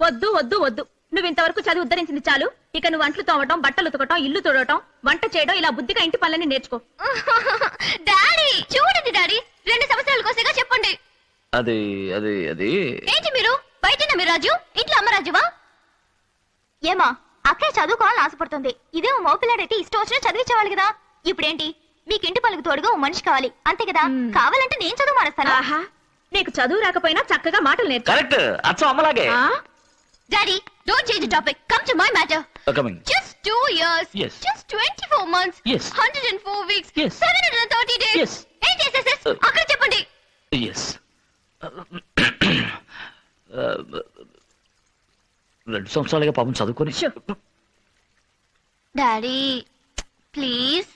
వద్దు వద్దు వద్దు, నువ్వు ఇంతవరకు చదివి ఉద్ధరించింది చాలు. ఇక నువ్వు అంట్లు తోమటం, బట్టలు ఉతకటం, ఇల్లు తోడటం, వంట చేయడం, ఇలా బుద్ధిగా ఇంటి పనులన్నీ నేర్చుకో. డాడీ చూడండి డాడీ, 2 సంవత్సరాల కోసేగా చెప్పండి. అది అది అది ఏంటి మీరు బయటనా మీ రాజు, ఇంట్లో అమ్మ రాజువా? ఏమా అక్కే చదువుకోవాలని ఆశపడుతుంది. ఇదే ఓ మోపిల్లాడైతే ఇష్టం వచ్చినా చదివించేవాళ్ళు కదా. ఇప్పుడేంటి మీకు ఇంటి పనులకు తోడుగా ఓ మనిషి కావాలి అంతే కదా. కావాలంటే నేను చదువు మానేస్తాను. ఆహా, నీకు చదువు రాకపోయినా చక్కగా మాటలు నేర్చు. కరెక్ట్, అచ్చం అమ్మలాగే. Daddy don't change the topic, come to my matter. Coming. Just 2 years. Yes. Just 24 months. Yes. 104 weeks. Yes. 730 days. Yes. ఏం చేసేసేస్ అక్కడ చెప్పండి. ఎస్. 2 సంవత్సరాలుగా పాపం చదువుకొని. Daddy please